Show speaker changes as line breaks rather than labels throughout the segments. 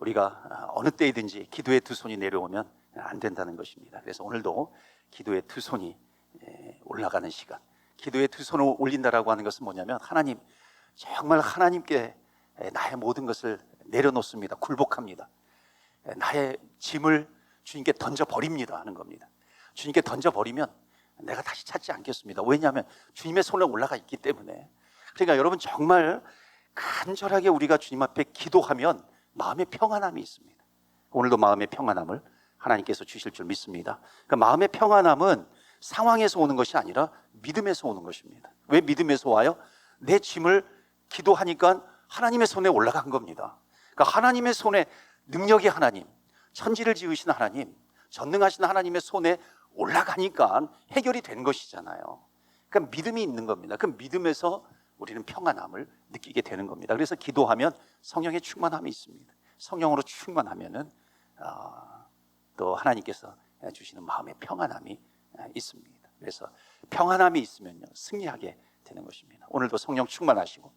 우리가 어느 때이든지 기도의 두 손이 내려오면 안 된다는 것입니다. 그래서 오늘도 기도의 두 손이 올라가는 시간, 기도의 두 손을 올린다라고 하는 것은 뭐냐면 하나님, 정말 하나님께 나의 모든 것을 내려놓습니다. 굴복합니다. 나의 짐을 주님께 던져버립니다 하는 겁니다. 주님께 던져버리면 내가 다시 찾지 않겠습니다. 왜냐하면 주님의 손에 올라가 있기 때문에. 그러니까 여러분, 정말 간절하게 우리가 주님 앞에 기도하면 마음의 평안함이 있습니다. 오늘도 마음의 평안함을 하나님께서 주실 줄 믿습니다. 그 마음의 평안함은 상황에서 오는 것이 아니라 믿음에서 오는 것입니다. 왜 믿음에서 와요? 내 짐을 기도하니까 하나님의 손에 올라간 겁니다. 그러니까 하나님의 손에, 능력의 하나님, 천지를 지으신 하나님, 전능하신 하나님의 손에 올라가니까 해결이 된 것이잖아요. 그러니까 믿음이 있는 겁니다. 그 믿음에서 우리는 평안함을 느끼게 되는 겁니다. 그래서 기도하면 성령의 충만함이 있습니다. 성령으로 충만하면은 또 하나님께서 주시는 마음의 평안함이 있습니다. 그래서 평안함이 있으면요, 승리하게 되는 것입니다. 오늘도 성령 충만하시고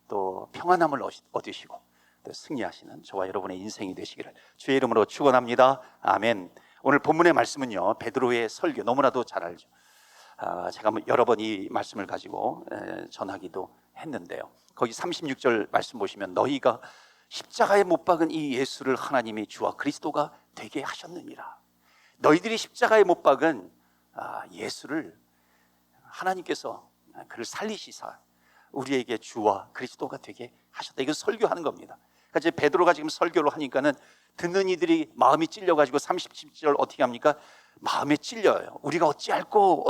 또 평안함을 얻으시고 또 승리하시는 저와 여러분의 인생이 되시기를 주의 이름으로 축원합니다. 아멘. 오늘 본문의 말씀은요, 베드로의 설교, 너무나도 잘 알죠. 제가 여러 번 이 말씀을 가지고 전하기도 했는데요, 거기 36절 말씀 보시면 너희가 십자가에 못 박은 이 예수를 하나님이 주와 그리스도가 되게 하셨느니라. 너희들이 십자가에 못 박은 예수를 하나님께서 그를 살리시사 우리에게 주와 그리스도가 되게 하셨다. 이건 설교하는 겁니다. 그러니까 이제 베드로가 지금 설교를 하니까는 듣는 이들이 마음이 찔려가지고 37절 어떻게 합니까? 마음에 찔려요. 우리가 어찌할꼬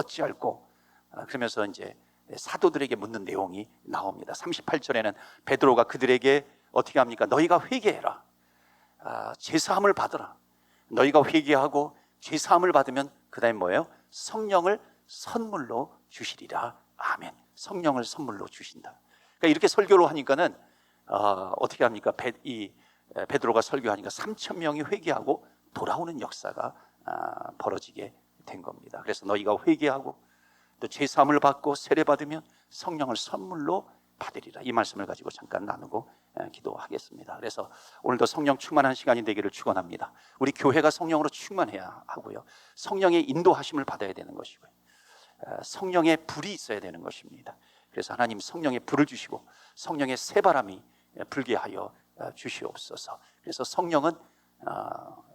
그러면서 이제 사도들에게 묻는 내용이 나옵니다. 38절에는 베드로가 그들에게 어떻게 합니까? 너희가 회개해라, 죄사함을 받으라. 너희가 회개하고 죄사함을 받으면 그 다음에 뭐예요? 성령을 선물로 주시리라. 아멘. 성령을 선물로 주신다. 그러니까 이렇게 설교를 하니까는 어떻게 합니까? 베드로가 설교하니까 3,000명이 회개하고 돌아오는 역사가 벌어지게 된 겁니다. 그래서 너희가 회개하고 또 죄사함을 받고 세례받으면 성령을 선물로 받으리라. 이 말씀을 가지고 잠깐 나누고 기도하겠습니다. 그래서 오늘도 성령 충만한 시간이 되기를 축원합니다. 우리 교회가 성령으로 충만해야 하고요, 성령의 인도하심을 받아야 되는 것이고요, 성령의 불이 있어야 되는 것입니다. 그래서 하나님 성령의 불을 주시고 성령의 새바람이 불게 하여 주시옵소서. 그래서 성령은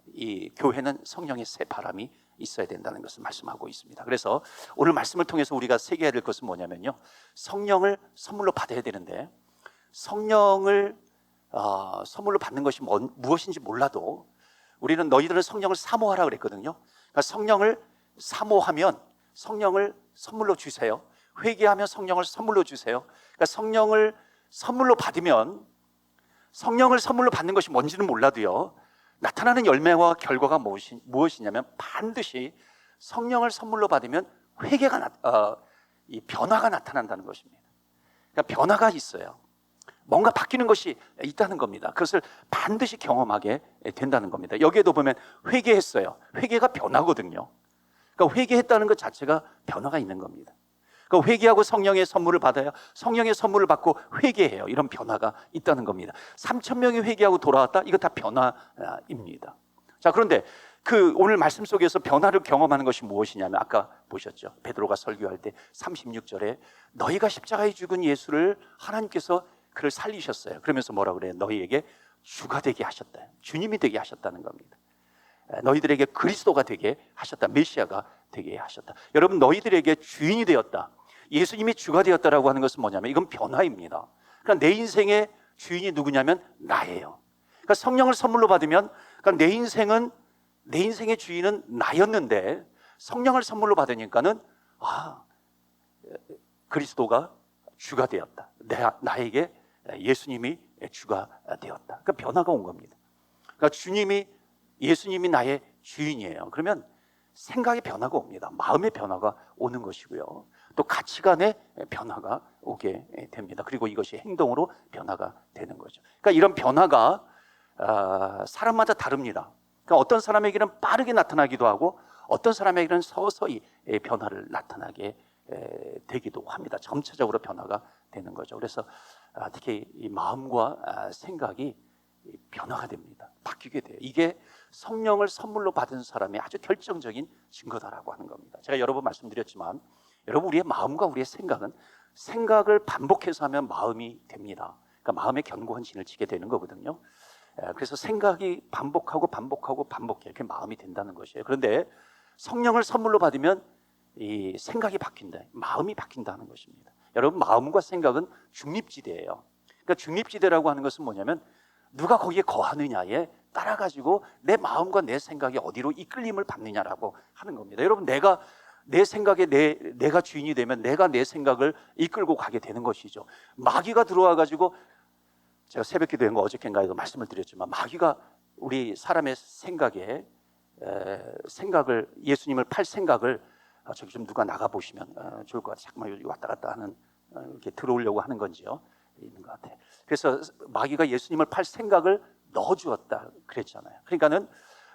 이 교회는 성령의 새바람이 있어야 된다는 것을 말씀하고 있습니다. 그래서 오늘 말씀을 통해서 우리가 새겨야 될 것은 뭐냐면요, 성령을 선물로 받아야 되는데 성령을 선물로 받는 것이 무엇인지 몰라도 우리는 너희들은 성령을 사모하라 그랬거든요. 그러니까 성령을 사모하면 성령을 선물로 주세요. 회개하면 성령을 선물로 주세요. 그러니까 성령을 선물로 받으면, 성령을 선물로 받는 것이 뭔지는 몰라도요, 나타나는 열매와 결과가 무엇이냐면 반드시 성령을 선물로 받으면 이 변화가 나타난다는 것입니다. 그러니까 변화가 있어요. 뭔가 바뀌는 것이 있다는 겁니다. 그것을 반드시 경험하게 된다는 겁니다. 여기에도 보면 회개했어요. 회개가 변화거든요. 그러니까 회개했다는 것 자체가 변화가 있는 겁니다. 그러니까 회개하고 성령의 선물을 받아요. 성령의 선물을 받고 회개해요. 이런 변화가 있다는 겁니다. 3,000명이 회개하고 돌아왔다? 이거 다 변화입니다. 자, 그런데 오늘 말씀 속에서 변화를 경험하는 것이 무엇이냐면 아까 보셨죠? 베드로가 설교할 때 36절에 너희가 십자가에 죽은 예수를 하나님께서 그를 살리셨어요. 그러면서 뭐라 그래요? 너희에게 주가 되게 하셨다. 주님이 되게 하셨다는 겁니다. 너희들에게 그리스도가 되게 하셨다. 메시아가 되게 하셨다. 여러분, 너희들에게 주인이 되었다, 예수님이 주가 되었다라고 하는 것은 뭐냐면 이건 변화입니다. 그러니까 내 인생의 주인이 누구냐면 나예요. 그러니까 성령을 선물로 받으면, 그러니까 내 인생의 주인은 나였는데 성령을 선물로 받으니까는 그리스도가 주가 되었다. 나에게 예수님이 주가 되었다. 그러니까 변화가 온 겁니다. 그러니까 예수님이 나의 주인이에요. 그러면 생각의 변화가 옵니다. 마음의 변화가 오는 것이고요, 또 가치관의 변화가 오게 됩니다. 그리고 이것이 행동으로 변화가 되는 거죠. 그러니까 이런 변화가 사람마다 다릅니다. 그러니까 어떤 사람에게는 빠르게 나타나기도 하고 어떤 사람에게는 서서히 변화를 나타나게 되기도 합니다. 점차적으로 변화가 되는 거죠. 그래서 특히 이 마음과 생각이 변화가 됩니다. 바뀌게 돼요. 이게 성령을 선물로 받은 사람의 아주 결정적인 증거다라고 하는 겁니다. 제가 여러 번 말씀드렸지만 여러분, 우리의 마음과 우리의 생각은 생각을 반복해서 하면 마음이 됩니다. 그러니까 마음의 견고한 진을 치게 되는 거거든요. 그래서 생각이 반복하고 반복해 이렇게 마음이 된다는 것이에요. 그런데 성령을 선물로 받으면 이 생각이 바뀐다, 마음이 바뀐다는 것입니다. 여러분, 마음과 생각은 중립지대예요. 그러니까 중립지대라고 하는 것은 뭐냐면 누가 거기에 거하느냐에 따라 가지고 내 마음과 내 생각이 어디로 이끌림을 받느냐라고 하는 겁니다. 여러분, 내가 내 생각에 내가 주인이 되면 내가 내 생각을 이끌고 가게 되는 것이죠. 마귀가 들어와 가지고, 제가 새벽 기도한 거 어저께인가에도 말씀을 드렸지만, 마귀가 우리 사람의 생각에 생각을, 예수님을 팔 생각을, 저기 좀 누가 나가 보시면 좋을 것 같아요. 잠깐만, 여기 왔다 갔다 하는, 이렇게 들어오려고 하는 건지요, 있는 것 같아요. 그래서 마귀가 예수님을 팔 생각을 넣어주었다 그랬잖아요. 그러니까는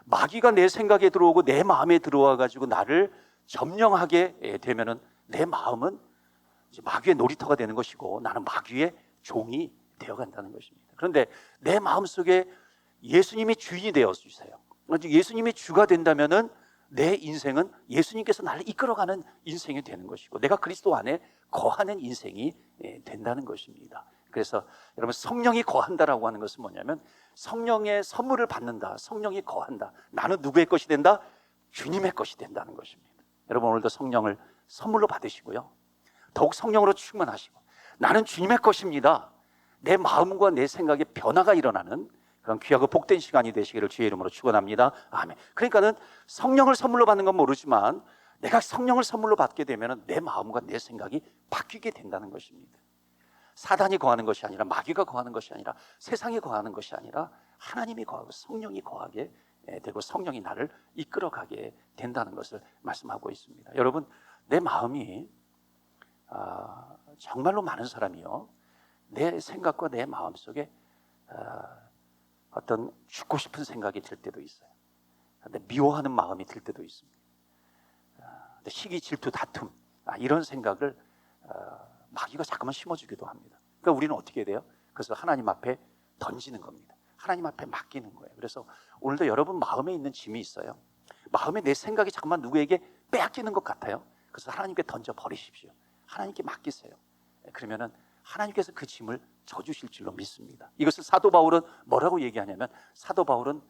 마귀가 내 생각에 들어오고 내 마음에 들어와 가지고 나를 점령하게 되면은 내 마음은 이제 마귀의 놀이터가 되는 것이고 나는 마귀의 종이 되어간다는 것입니다. 그런데 내 마음 속에 예수님이 주인이 되어 주세요. 예수님이 주가 된다면은 내 인생은 예수님께서 나를 이끌어가는 인생이 되는 것이고 내가 그리스도 안에 거하는 인생이 된다는 것입니다. 그래서 여러분, 성령이 거한다라고 하는 것은 뭐냐면 성령의 선물을 받는다, 성령이 거한다. 나는 누구의 것이 된다? 주님의 것이 된다는 것입니다. 여러분, 오늘도 성령을 선물로 받으시고요, 더욱 성령으로 충만하시고 나는 주님의 것입니다. 내 마음과 내 생각에 변화가 일어나는 그런 귀하고 복된 시간이 되시기를 주의 이름으로 축원합니다. 아멘. 그러니까는 성령을 선물로 받는 건 모르지만 내가 성령을 선물로 받게 되면 내 마음과 내 생각이 바뀌게 된다는 것입니다. 사단이 거하는 것이 아니라, 마귀가 거하는 것이 아니라, 세상이 거하는 것이 아니라 하나님이 거하고 성령이 거하게 되고 성령이 나를 이끌어가게 된다는 것을 말씀하고 있습니다. 여러분, 내 마음이 정말로 많은 사람이요, 내 생각과 내 마음 속에 어떤 죽고 싶은 생각이 들 때도 있어요. 근데 미워하는 마음이 들 때도 있습니다. 시기, 질투, 다툼, 이런 생각을 마귀가 자꾸만 심어주기도 합니다. 그러니까 우리는 어떻게 해야 돼요? 그래서 하나님 앞에 던지는 겁니다. 하나님 앞에 맡기는 거예요. 그래서 오늘도 여러분 마음에 있는 짐이 있어요. 마음에 내 생각이 자꾸만 누구에게 빼앗기는 것 같아요. 그래서 하나님께 던져버리십시오. 하나님께 맡기세요. 그러면은 하나님께서 그 짐을 져주실 줄로 믿습니다. 이것을 사도 바울은 뭐라고 얘기하냐면, 사도 바울은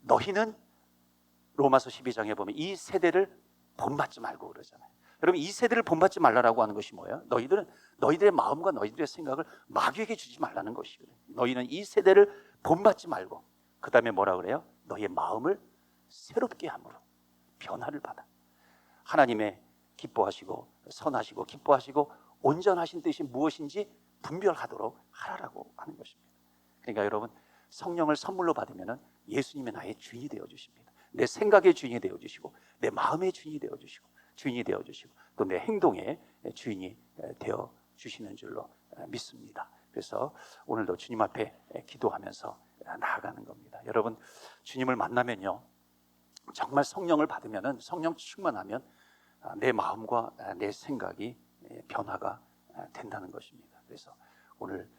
너희는 로마서 12장에 보면 이 세대를 본받지 말고 그러잖아요. 여러분, 이 세대를 본받지 말라라고 하는 것이 뭐예요? 너희들의 마음과 너희들의 생각을 마귀에게 주지 말라는 것이에요. 너희는 이 세대를 본받지 말고, 그 다음에 뭐라 그래요? 너희의 마음을 새롭게 함으로 변화를 받아 하나님의 기뻐하시고 선하시고 기뻐하시고 온전하신 뜻이 무엇인지 분별하도록 하라라고 하는 것입니다. 그러니까 여러분, 성령을 선물로 받으면 예수님이 나의 주인이 되어주십니다. 내 생각의 주인이 되어주시고 내 마음의 주인이 되어주시고 또 내 행동의 주인이 되어주시는 줄로 믿습니다. 그래서 오늘도 주님 앞에 기도하면서 나아가는 겁니다. 여러분, 주님을 만나면요, 정말 성령을 받으면, 성령 충만하면 내 마음과 내 생각이 변화가 된다는 것입니다. 그래서 오늘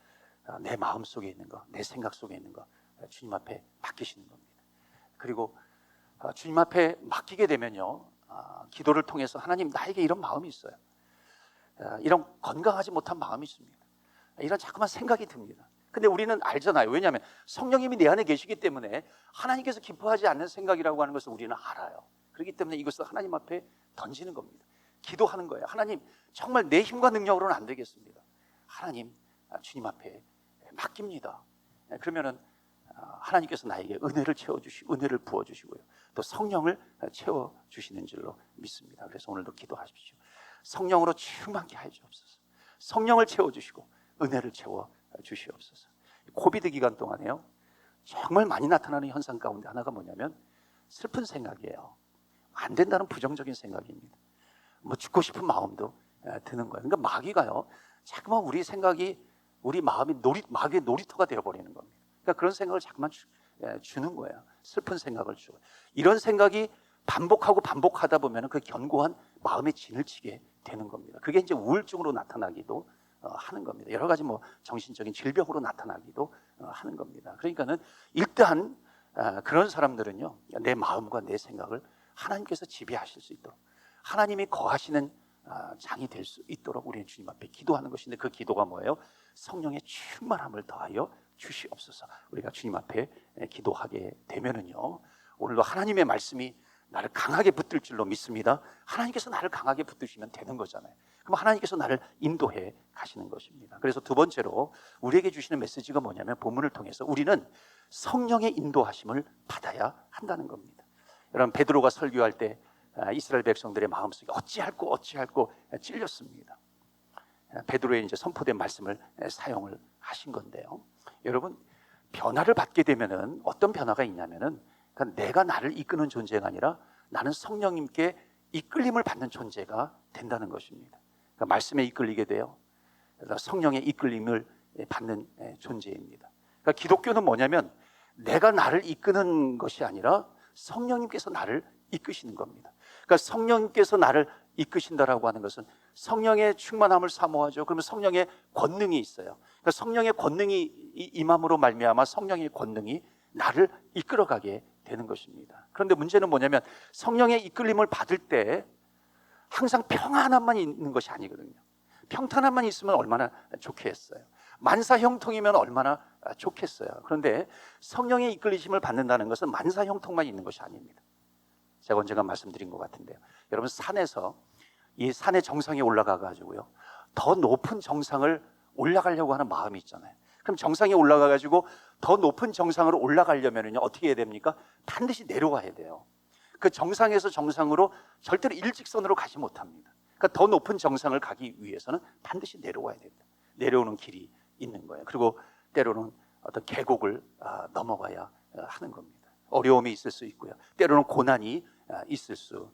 내 마음 속에 있는 거, 내 생각 속에 있는 거 주님 앞에 맡기시는 겁니다. 그리고 주님 앞에 맡기게 되면요, 기도를 통해서 하나님, 나에게 이런 마음이 있어요. 이런 건강하지 못한 마음이 있습니다. 이런 자꾸만 생각이 듭니다. 근데 우리는 알잖아요. 왜냐하면 성령님이 내 안에 계시기 때문에 하나님께서 기뻐하지 않는 생각이라고 하는 것을 우리는 알아요. 그렇기 때문에 이것을 하나님 앞에 던지는 겁니다. 기도하는 거예요. 하나님, 정말 내 힘과 능력으로는 안 되겠습니다. 하나님, 주님 앞에 맡깁니다. 그러면은 하나님께서 나에게 은혜를 채워주시고 은혜를 부어주시고요, 또 성령을 채워주시는 줄로 믿습니다. 그래서 오늘도 기도하십시오. 성령으로 충만케 하여 주옵소서. 성령을 채워주시고 은혜를 채워주시옵소서. 코비드 기간 동안에요, 정말 많이 나타나는 현상 가운데 하나가 뭐냐면 슬픈 생각이에요. 안 된다는 부정적인 생각입니다. 뭐 죽고 싶은 마음도 드는 거예요. 그러니까 마귀가요, 자꾸만 우리 생각이, 우리 마음이 마귀의 놀이터가 되어버리는 겁니다. 그러니까 그런 생각을 자꾸만 주는 거예요. 슬픈 생각을 주고, 이런 생각이 반복하다 보면 그 견고한 마음의 진을 치게 되는 겁니다. 그게 이제 우울증으로 나타나기도 하는 겁니다. 여러 가지 뭐 정신적인 질병으로 나타나기도 하는 겁니다. 그러니까는 일단 그런 사람들은요, 내 마음과 내 생각을 하나님께서 지배하실 수 있도록, 하나님이 거하시는 장이 될 수 있도록 우리는 주님 앞에 기도하는 것인데, 그 기도가 뭐예요? 성령의 충만함을 더하여 주시옵소서. 우리가 주님 앞에 기도하게 되면은요, 오늘도 하나님의 말씀이 나를 강하게 붙들 줄로 믿습니다. 하나님께서 나를 강하게 붙드시면 되는 거잖아요. 그럼 하나님께서 나를 인도해 가시는 것입니다. 그래서 두 번째로 우리에게 주시는 메시지가 뭐냐면, 본문을 통해서 우리는 성령의 인도하심을 받아야 한다는 겁니다. 여러분, 베드로가 설교할 때 이스라엘 백성들의 마음속에 어찌할꼬 찔렸습니다. 베드로의 이제 선포된 말씀을 사용을 하신 건데요. 여러분, 변화를 받게 되면은 어떤 변화가 있냐면은, 그러니까 내가 나를 이끄는 존재가 아니라 나는 성령님께 이끌림을 받는 존재가 된다는 것입니다. 그러니까 말씀에 이끌리게 돼요. 그래서 성령의 이끌림을 받는 존재입니다. 그러니까 기독교는 뭐냐면, 내가 나를 이끄는 것이 아니라 성령님께서 나를 이끄시는 겁니다. 그러니까 성령님께서 나를 이끄신다라고 하는 것은 성령의 충만함을 사모하죠. 그러면 성령의 권능이 있어요. 그러니까 성령의 권능이 임함으로 말미암아 성령의 권능이 나를 이끌어가게 되는 것입니다. 그런데 문제는 뭐냐면, 성령의 이끌림을 받을 때 항상 평안함만 있는 것이 아니거든요. 평탄함만 있으면 얼마나 좋겠어요. 만사형통이면 얼마나 좋겠어요. 그런데 성령의 이끌리심을 받는다는 것은 만사형통만 있는 것이 아닙니다. 제가 언젠가 말씀드린 것 같은데요, 여러분, 산에서 이 산의 정상에 올라가 가지고요, 더 높은 정상을 올라가려고 하는 마음이 있잖아요. 그럼 정상에 올라가 가지고 더 높은 정상으로 올라가려면요, 어떻게 해야 됩니까? 반드시 내려와야 돼요. 그 정상에서 정상으로 절대로 일직선으로 가지 못합니다. 그러니까 더 높은 정상을 가기 위해서는 반드시 내려와야 됩니다. 내려오는 길이 있는 거예요. 그리고 때로는 어떤 계곡을 넘어가야 하는 겁니다. 어려움이 있을 수 있고요, 때로는 고난이 있을 수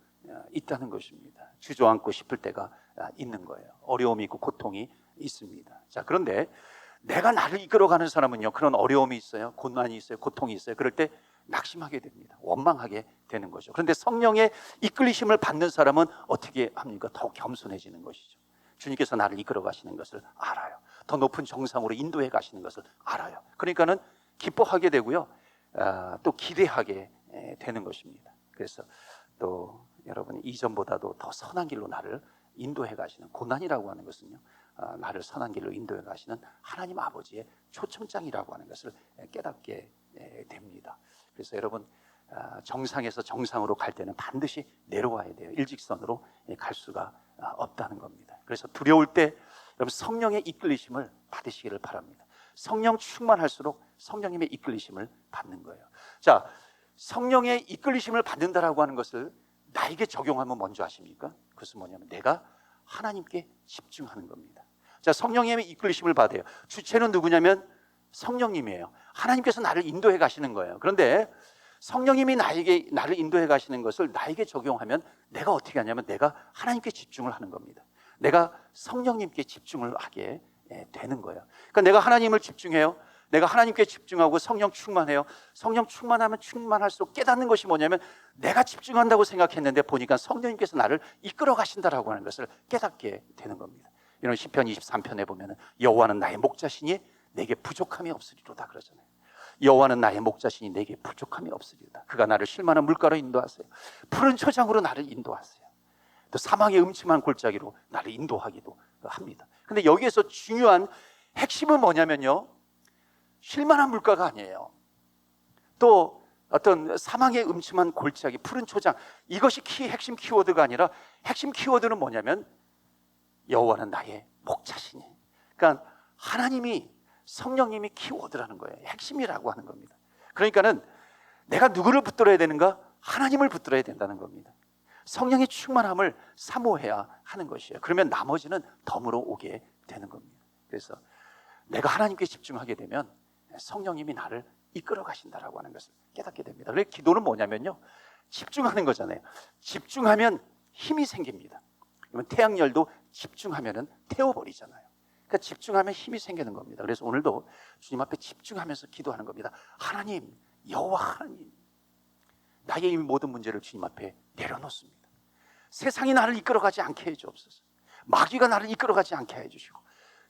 있다는 것입니다. 주저앉고 싶을 때가 있는 거예요. 어려움이 있고 고통이 있습니다. 자, 그런데 내가 나를 이끌어가는 사람은요, 그런 어려움이 있어요, 고난이 있어요, 고통이 있어요. 그럴 때 낙심하게 됩니다. 원망하게 되는 거죠. 그런데 성령의 이끌리심을 받는 사람은 어떻게 합니까? 더욱 겸손해지는 것이죠. 주님께서 나를 이끌어 가시는 것을 알아요. 더 높은 정상으로 인도해 가시는 것을 알아요. 그러니까는 기뻐하게 되고요, 또 기대하게 되는 것입니다. 그래서 또 여러분, 이전보다도 더 선한 길로 나를 인도해 가시는, 고난이라고 하는 것은요, 나를 선한 길로 인도해 가시는 하나님 아버지의 초청장이라고 하는 것을 깨닫게 됩니다. 그래서 여러분, 정상에서 정상으로 갈 때는 반드시 내려와야 돼요. 일직선으로 갈 수가 없다는 겁니다. 그래서 두려울 때 여러분, 성령의 이끌리심을 받으시기를 바랍니다. 성령 충만할수록 성령님의 이끌리심을 받는 거예요. 자, 성령의 이끌리심을 받는다라고 하는 것을 나에게 적용하면 먼저 아십니까? 그것은 뭐냐면, 내가 하나님께 집중하는 겁니다. 자, 성령님의 이끌리심을 받아요. 주체는 누구냐면 성령님이에요. 하나님께서 나를 인도해 가시는 거예요. 그런데 성령님이 나를 인도해 가시는 것을 나에게 적용하면 내가 어떻게 하냐면, 내가 하나님께 집중을 하는 겁니다. 내가 성령님께 집중을 하게 되는 거예요. 그러니까 내가 하나님을 집중해요. 내가 하나님께 집중하고 성령 충만해요. 성령 충만하면 충만할수록 깨닫는 것이 뭐냐면, 내가 집중한다고 생각했는데 보니까 성령님께서 나를 이끌어 가신다라고 하는 것을 깨닫게 되는 겁니다. 이런 시편 23편에 보면 여호와는 나의 목자시니 내게 부족함이 없으리로다 그러잖아요. 여호와는 나의 목자시니 내게 부족함이 없으리로다. 그가 나를 쉴만한 물가로 인도하세요. 푸른 초장으로 나를 인도하세요. 또 사망의 음침한 골짜기로 나를 인도하기도 합니다. 근데 여기에서 중요한 핵심은 뭐냐면요, 쉴만한 물가가 아니에요. 또 어떤 사망의 음침한 골짜기, 푸른 초장, 이것이 핵심 키워드가 아니라, 핵심 키워드는 뭐냐면, 여호와는 나의 목자시니. 그러니까 하나님이, 성령님이 키워드라는 거예요. 핵심이라고 하는 겁니다. 그러니까는 내가 누구를 붙들어야 되는가? 하나님을 붙들어야 된다는 겁니다. 성령의 충만함을 사모해야 하는 것이에요. 그러면 나머지는 덤으로 오게 되는 겁니다. 그래서 내가 하나님께 집중하게 되면 성령님이 나를 이끌어 가신다라고 하는 것을 깨닫게 됩니다. 그래서 기도는 뭐냐면요, 집중하는 거잖아요. 집중하면 힘이 생깁니다. 그러면 태양열도 집중하면은 태워버리잖아요. 그러니까 집중하면 힘이 생기는 겁니다. 그래서 오늘도 주님 앞에 집중하면서 기도하는 겁니다. 하나님, 여호와 하나님, 나의 이 모든 문제를 주님 앞에 내려놓습니다. 세상이 나를 이끌어가지 않게 해주옵소서. 마귀가 나를 이끌어가지 않게 해주시고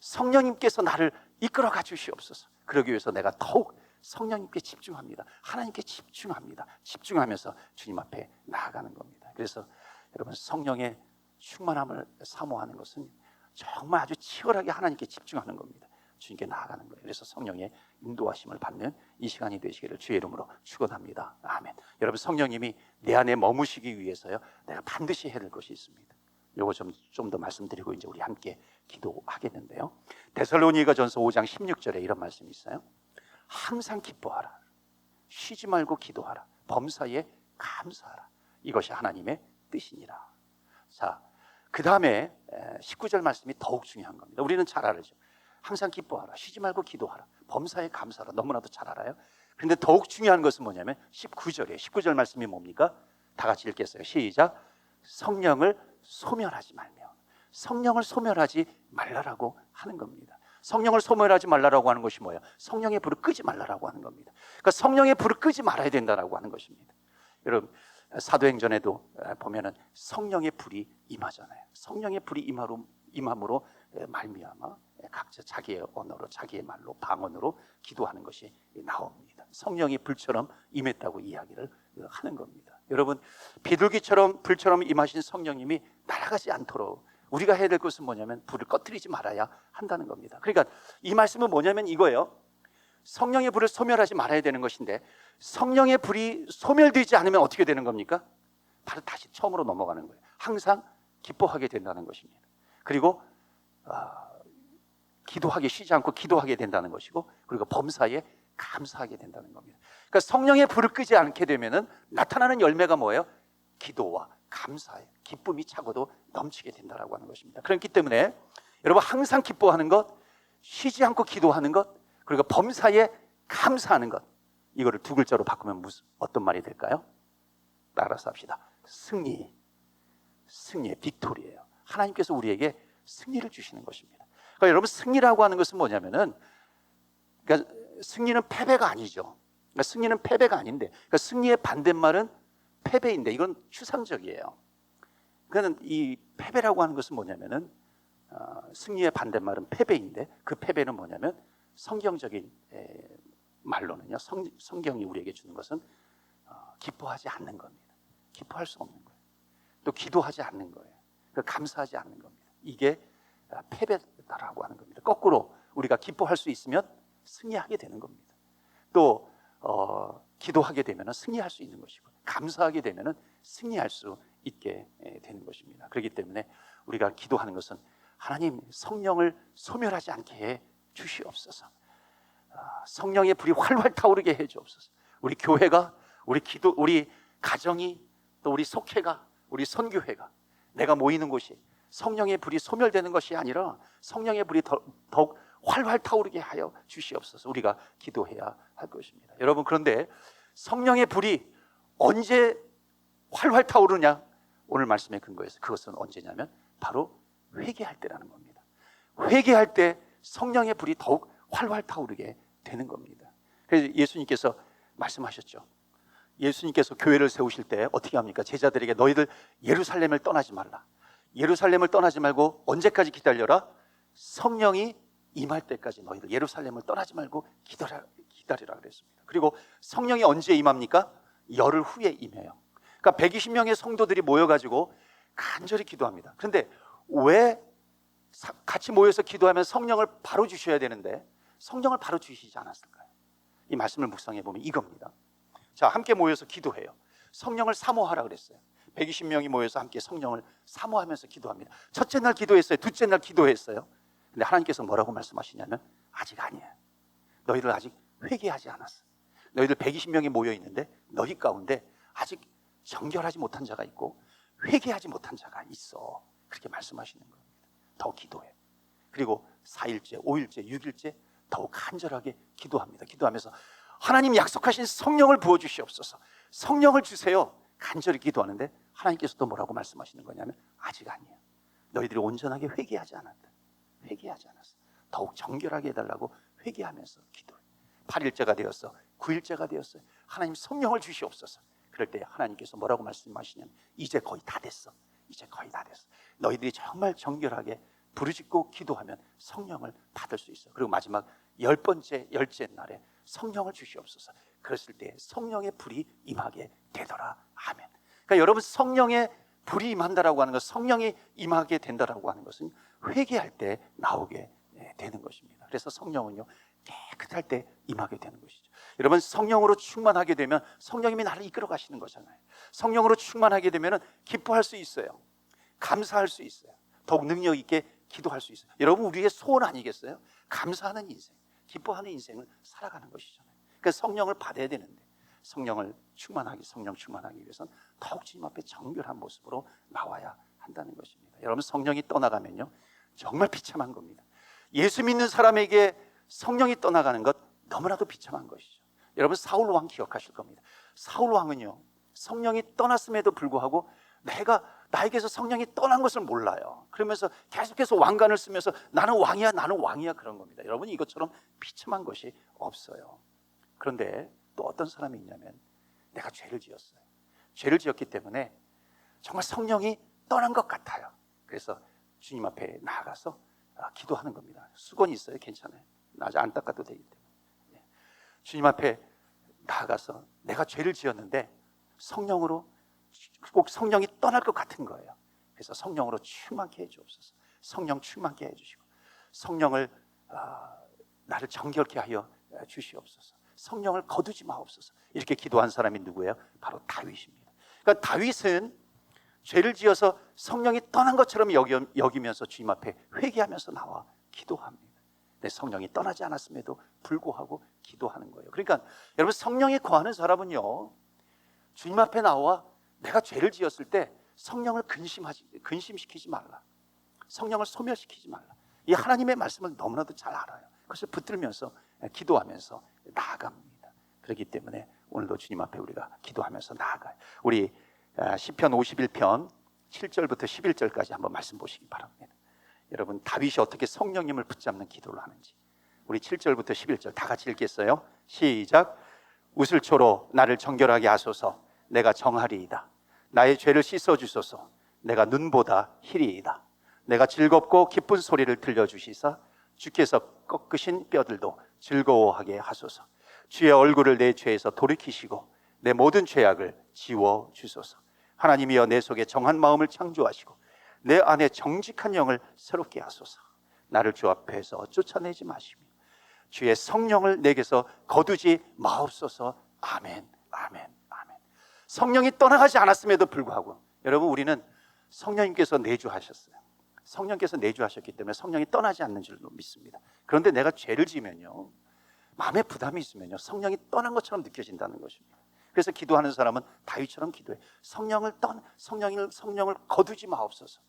성령님께서 나를 이끌어가 주시옵소서. 그러기 위해서 내가 더욱 성령님께 집중합니다. 하나님께 집중합니다. 집중하면서 주님 앞에 나아가는 겁니다. 그래서 여러분, 성령의 충만함을 사모하는 것은 정말 아주 치열하게 하나님께 집중하는 겁니다. 주님께 나아가는 거예요. 그래서 성령의 인도하심을 받는 이 시간이 되시기를 주의 이름으로 축원합니다. 아멘. 여러분, 성령님이 내 안에 머무시기 위해서요, 내가 반드시 해야 될 것이 있습니다. 이거 좀 더 말씀드리고 이제 우리 함께 기도하겠는데요. 데살로니가전서 5장 16절에 이런 말씀이 있어요. 항상 기뻐하라. 쉬지 말고 기도하라. 범사에 감사하라. 이것이 하나님의 뜻이니라. 자, 그 다음에 19절 말씀이 더욱 중요한 겁니다. 우리는 잘 알죠. 항상 기뻐하라. 쉬지 말고 기도하라. 범사에 감사하라. 너무나도 잘 알아요. 그런데 더욱 중요한 것은 뭐냐면 19절이에요. 19절 말씀이 뭡니까? 다 같이 읽겠어요. 시작. 성령을 소멸하지 말며. 성령을 소멸하지 말라라고 하는 겁니다. 성령을 소멸하지 말라라고 하는 것이 뭐예요? 성령의 불을 끄지 말라라고 하는 겁니다. 그러니까 성령의 불을 끄지 말아야 된다라고 하는 것입니다. 여러분, 사도행전에도 보면은 성령의 불이 임하잖아요. 성령의 불이 임함으로 말미암아 각자 자기의 언어로, 자기의 말로, 방언으로 기도하는 것이 나옵니다. 성령이 불처럼 임했다고 이야기를 하는 겁니다. 여러분, 비둘기처럼 불처럼 임하신 성령님이 날아가지 않도록 우리가 해야 될 것은 뭐냐면 불을 꺼뜨리지 말아야 한다는 겁니다. 그러니까 이 말씀은 뭐냐면 이거예요. 성령의 불을 소멸하지 말아야 되는 것인데, 성령의 불이 소멸되지 않으면 어떻게 되는 겁니까? 바로 다시 처음으로 넘어가는 거예요. 항상 기뻐하게 된다는 것입니다. 그리고 기도하기 쉬지 않고 기도하게 된다는 것이고, 그리고 범사에 감사하게 된다는 겁니다. 그러니까 성령의 불을 끄지 않게 되면은 나타나는 열매가 뭐예요? 기도와 감사에 기쁨이 차고도 넘치게 된다라고 하는 것입니다. 그렇기 때문에 여러분, 항상 기뻐하는 것, 쉬지 않고 기도하는 것, 그리고 범사에 감사하는 것, 이거를 두 글자로 바꾸면 어떤 말이 될까요? 따라서 합시다. 승리의 빅토리예요. 하나님께서 우리에게 승리를 주시는 것입니다. 그러니까 여러분, 승리라고 하는 것은 뭐냐면은, 그러니까 승리는 패배가 아니죠. 그러니까 승리는 패배가 아닌데, 그러니까 승리의 반대말은 패배인데, 이건 추상적이에요. 그러니까 이 패배라고 하는 것은 뭐냐면은, 승리의 반대말은 패배인데, 그 패배는 뭐냐면 성경적인 말로는요, 성경이 우리에게 주는 것은 기뻐하지 않는 겁니다. 기뻐할 수 없는 거예요. 또 기도하지 않는 거예요. 감사하지 않는 겁니다. 이게 패배다라고 하는 겁니다. 거꾸로 우리가 기뻐할 수 있으면 승리하게 되는 겁니다. 또 기도하게 되면 승리할 수 있는 것이고, 감사하게 되면 승리할 수 있게 되는 것입니다. 그렇기 때문에 우리가 기도하는 것은 하나님, 성령을 소멸하지 않게 해 주시옵소서. 성령의 불이 활활 타오르게 해 주옵소서. 우리 교회가, 우리 가정이, 또 우리 속회가, 우리 선교회가, 내가 모이는 곳이 성령의 불이 소멸되는 것이 아니라 성령의 불이 더욱 활활 타오르게 하여 주시옵소서. 우리가 기도해야 할 것입니다. 여러분, 그런데 성령의 불이 언제 활활 타오르냐? 오늘 말씀의 근거에서 그것은 언제냐면 바로 회개할 때라는 겁니다. 회개할 때 성령의 불이 더욱 활활 타오르게 되는 겁니다. 그래서 예수님께서 말씀하셨죠. 예수님께서 교회를 세우실 때 어떻게 합니까? 제자들에게 너희들 예루살렘을 떠나지 말라. 예루살렘을 떠나지 말고 언제까지 기다려라? 성령이 임할 때까지 너희들 예루살렘을 떠나지 말고 기다리라 그랬습니다. 그리고 성령이 언제 임합니까? 열흘 후에 임해요. 그러니까 120명의 성도들이 모여가지고 간절히 기도합니다. 그런데 왜 같이 모여서 기도하면 성령을 바로 주셔야 되는데 성령을 바로 주시지 않았을까요? 이 말씀을 묵상해 보면 이겁니다. 자, 함께 모여서 기도해요. 성령을 사모하라 그랬어요. 120명이 모여서 함께 성령을 사모하면서 기도합니다. 첫째 날 기도했어요. 둘째 날 기도했어요. 근데 하나님께서 뭐라고 말씀하시냐면 아직 아니에요. 너희들 아직 회개하지 않았어. 너희들 120명이 모여 있는데 너희 가운데 아직 정결하지 못한 자가 있고 회개하지 못한 자가 있어. 그렇게 말씀하시는 겁니다. 더 기도해. 그리고 4일째, 5일째, 6일째 더욱 간절하게 기도합니다. 기도하면서 하나님 약속하신 성령을 부어주시옵소서. 성령을 주세요. 간절히 기도하는데 하나님께서도 뭐라고 말씀하시는 거냐면 아직 아니에요. 너희들이 온전하게 회개하지 않았다. 회개하지 않았어. 더욱 정결하게 해달라고 회개하면서 기도해. 8일째가 되었어. 9일째가 되었어요. 하나님 성령을 주시옵소서. 그럴 때 하나님께서 뭐라고 말씀하시냐면 이제 거의 다 됐어. 이제 거의 다 됐어. 너희들이 정말 정결하게 부르짖고 기도하면 성령을 받을 수 있어. 그리고 마지막 10번째, 10째 날에 성령을 주시옵소서. 그랬을 때 성령의 불이 임하게 되더라. 아멘. 그러니까 여러분, 성령의 불이 임한다라고 하는 것, 성령이 임하게 된다라고 하는 것은 회개할 때 나오게 되는 것입니다. 그래서 성령은요, 깨끗할 때 임하게 되는 것이죠. 여러분, 성령으로 충만하게 되면 성령님이 나를 이끌어 가시는 거잖아요. 성령으로 충만하게 되면 기뻐할 수 있어요. 감사할 수 있어요. 더욱 능력 있게 기도할 수 있어요. 여러분, 우리의 소원 아니겠어요? 감사하는 인생, 기뻐하는 인생을 살아가는 것이잖아요. 그러니까 성령을 받아야 되는데, 성령 충만하기 위해서는 더욱 주님 앞에 정결한 모습으로 나와야 한다는 것입니다. 여러분, 성령이 떠나가면요, 정말 비참한 겁니다. 예수 믿는 사람에게 성령이 떠나가는 것 너무나도 비참한 것이죠. 여러분, 사울 왕 기억하실 겁니다. 사울 왕은요, 성령이 떠났음에도 불구하고 나에게서 성령이 떠난 것을 몰라요. 그러면서 계속해서 왕관을 쓰면서 나는 왕이야 그런 겁니다. 여러분, 이것처럼 비참한 것이 없어요. 그런데 또 어떤 사람이 있냐면, 내가 죄를 지었어요. 죄를 지었기 때문에 정말 성령이 떠난 것 같아요. 그래서 주님 앞에 나아가서 기도하는 겁니다. 수건이 있어요. 괜찮아요. 아직 안 닦아도 되기 때문에. 주님 앞에 나아가서 내가 죄를 지었는데 성령으로 꼭 성령이 떠날 것 같은 거예요. 그래서 성령으로 충만케 해주옵소서. 성령 충만케 해주시고 성령을 나를 정결케 하여 주시옵소서. 성령을 거두지 마옵소서. 이렇게 기도한 사람이 누구예요? 바로 다윗입니다. 그러니까 다윗은 죄를 지어서 성령이 떠난 것처럼 여기면서 주님 앞에 회개하면서 나와 기도합니다. 내 성령이 떠나지 않았음에도 불구하고 기도하는 거예요. 그러니까 여러분, 성령이 거하는 사람은요, 주님 앞에 나와 내가 죄를 지었을 때 성령을 근심시키지 말라. 성령을 소멸시키지 말라. 이 하나님의 말씀을 너무나도 잘 알아요. 그것을 붙들면서 기도하면서 나아갑니다. 그렇기 때문에 오늘도 주님 앞에 우리가 기도하면서 나아가요. 우리 시편 51편 7절부터 11절까지 한번 말씀 보시기 바랍니다. 여러분, 다윗이 어떻게 성령님을 붙잡는 기도를 하는지 우리 7절부터 11절 다 같이 읽겠어요. 시작. 우슬초로 나를 정결하게 하소서. 내가 정하리이다. 나의 죄를 씻어주소서. 내가 눈보다 희리이다. 내가 즐겁고 기쁜 소리를 들려주시사 주께서 꺾으신 뼈들도 즐거워하게 하소서. 주의 얼굴을 내 죄에서 돌이키시고 내 모든 죄악을 지워주소서. 하나님이여, 내 속에 정한 마음을 창조하시고 내 안에 정직한 영을 새롭게 하소서. 나를 주 앞에서 쫓아내지 마시며 주의 성령을 내게서 거두지 마옵소서. 아멘, 아멘, 아멘. 성령이 떠나가지 않았음에도 불구하고 여러분, 우리는 성령님께서 내주하셨어요. 성령께서 내주하셨기 때문에 성령이 떠나지 않는 줄로 믿습니다. 그런데 내가 죄를 지면요, 마음에 부담이 있으면요, 성령이 떠난 것처럼 느껴진다는 것입니다. 그래서 기도하는 사람은 다윗처럼 기도해. 성령을 거두지 마옵소서.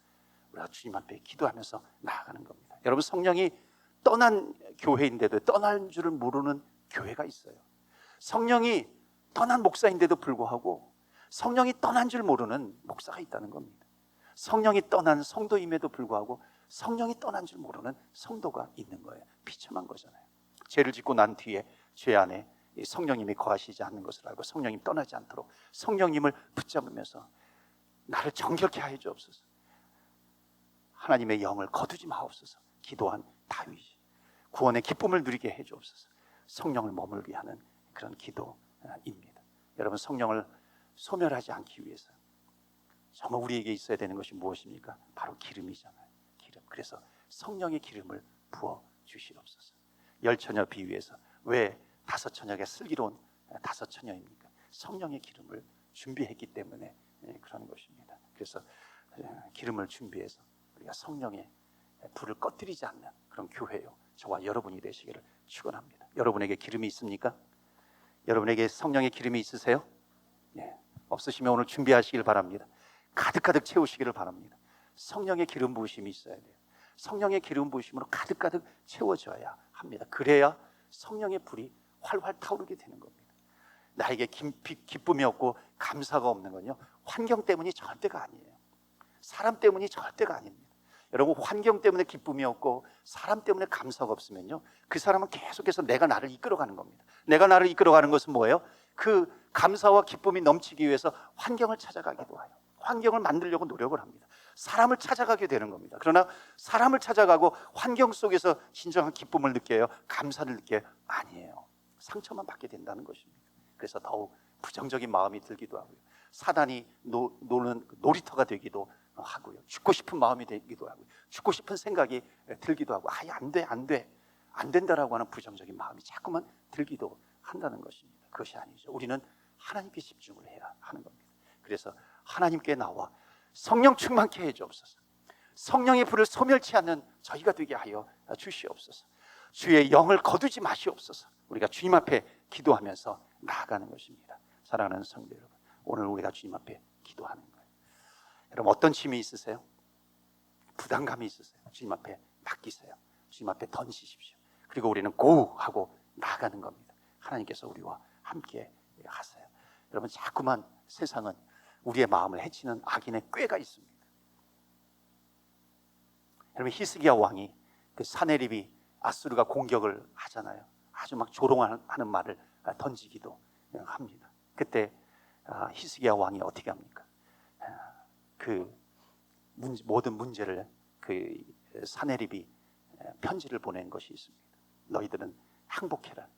우리가 주님 앞에 기도하면서 나아가는 겁니다. 여러분, 성령이 떠난 교회인데도 떠난 줄을 모르는 교회가 있어요. 성령이 떠난 목사인데도 불구하고 성령이 떠난 줄 모르는 목사가 있다는 겁니다. 성령이 떠난 성도임에도 불구하고 성령이 떠난 줄 모르는 성도가 있는 거예요. 비참한 거잖아요. 죄를 짓고 난 뒤에 죄 안에 성령님이 거하시지 않는 것을 알고 성령님 떠나지 않도록 성령님을 붙잡으면서 나를 정결케 하여 주옵소서. 하나님의 영을 거두지 마옵소서. 기도한 다윗이 구원의 기쁨을 누리게 해 주옵소서. 성령을 머물게 하는 그런 기도입니다. 여러분, 성령을 소멸하지 않기 위해서 정말 우리에게 있어야 되는 것이 무엇입니까? 바로 기름이잖아요. 기름. 그래서 성령의 기름을 부어 주시옵소서. 열처녀 비유에서 왜 5처녀가 슬기로운 5처녀입니까? 성령의 기름을 준비했기 때문에 그런 것입니다. 그래서 기름을 준비해서 우리가 성령의 불을 꺼뜨리지 않는 그런 교회요, 저와 여러분이 되시기를 축원합니다. 여러분에게 기름이 있습니까? 여러분에게 성령의 기름이 있으세요? 예. 없으시면 오늘 준비하시길 바랍니다. 가득가득 채우시기를 바랍니다. 성령의 기름 부으심이 있어야 돼요. 성령의 기름 부으심으로 가득가득 채워져야 합니다. 그래야 성령의 불이 활활 타오르게 되는 겁니다. 나에게 기쁨이 없고 감사가 없는 건요, 환경 때문이 절대가 아니에요. 사람 때문이 절대가 아닙니다. 여러분, 환경 때문에 기쁨이 없고 사람 때문에 감사가 없으면요, 그 사람은 계속해서 내가 나를 이끌어가는 겁니다. 내가 나를 이끌어가는 것은 뭐예요? 그 감사와 기쁨이 넘치기 위해서 환경을 찾아가기도 해요. 환경을 만들려고 노력을 합니다. 사람을 찾아가게 되는 겁니다. 그러나 사람을 찾아가고 환경 속에서 진정한 기쁨을 느껴요? 감사를 느껴요? 아니에요. 상처만 받게 된다는 것입니다. 그래서 더욱 부정적인 마음이 들기도 하고요. 사단이 노는 놀이터가 되기도 하고요. 죽고 싶은 마음이 되기도 하고요. 죽고 싶은 생각이 들기도 하고, 안 된다라고 하는 부정적인 마음이 자꾸만 들기도 한다는 것입니다. 그것이 아니죠. 우리는 하나님께 집중을 해야 하는 겁니다. 그래서 하나님께 나와 성령 충만케 해 주옵소서. 성령의 불을 소멸치 않는 저희가 되게 하여 주시옵소서. 주의 영을 거두지 마시옵소서. 우리가 주님 앞에 기도하면서 나아가는 것입니다. 사랑하는 성도 여러분, 오늘 우리가 주님 앞에 기도하는 거예요. 여러분, 어떤 짐이 있으세요? 부담감이 있으세요? 주님 앞에 맡기세요. 주님 앞에 던지십시오. 그리고 우리는 고 하고 나아가는 겁니다. 하나님께서 우리와 함께 하세요. 여러분, 자꾸만 세상은 우리의 마음을 해치는 악인의 꾀가 있습니다. 여러분, 히스기야 왕이 그 사네립이 아수르가 공격을 하잖아요. 아주 막 조롱하는 말을 던지기도 합니다. 그때 히스기야 왕이 어떻게 합니까? 그 모든 문제를 그 사네립이 편지를 보낸 것이 있습니다. 너희들은 항복해라.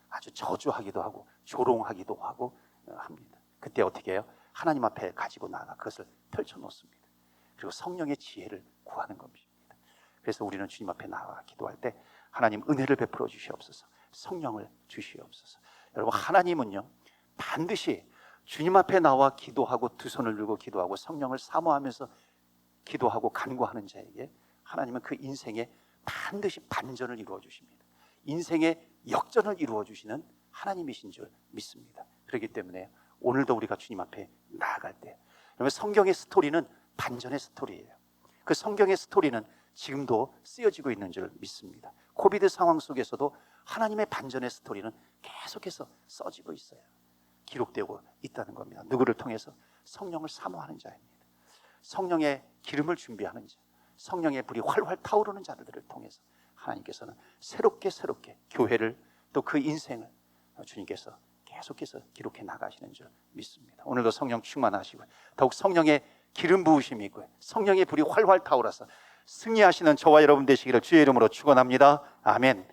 아주 저주하기도 하고 조롱하기도 하고 합니다. 그때 어떻게 해요? 하나님 앞에 가지고 나가 그것을 펼쳐놓습니다. 그리고 성령의 지혜를 구하는 겁니다. 그래서 우리는 주님 앞에 나가 기도할 때 하나님 은혜를 베풀어 주시옵소서, 성령을 주시옵소서. 여러분, 하나님은요 반드시 주님 앞에 나와 기도하고 두 손을 들고 기도하고 성령을 사모하면서 기도하고 간구하는 자에게 하나님은 그 인생에 반드시 반전을 이루어 주십니다. 인생의 역전을 이루어 주시는 하나님이신 줄 믿습니다. 그렇기 때문에 오늘도 우리가 주님 앞에 나아갈 때, 여러분, 성경의 스토리는 반전의 스토리예요. 그 성경의 스토리는 지금도 쓰여지고 있는 줄 믿습니다. 코비드 상황 속에서도 하나님의 반전의 스토리는 계속해서 써지고 있어요. 기록되고 있다는 겁니다. 누구를 통해서? 성령을 사모하는 자입니다. 성령의 기름을 준비하는 자, 성령의 불이 활활 타오르는 자들을 통해서 하나님께서는 새롭게 교회를 또 그 인생을 주님께서 계속해서 기록해 나가시는 줄 믿습니다. 오늘도 성령 충만하시고 더욱 성령의 기름 부으심이 있고 성령의 불이 활활 타오라서 승리하시는 저와 여러분 되시기를 주의 이름으로 축원합니다. 아멘.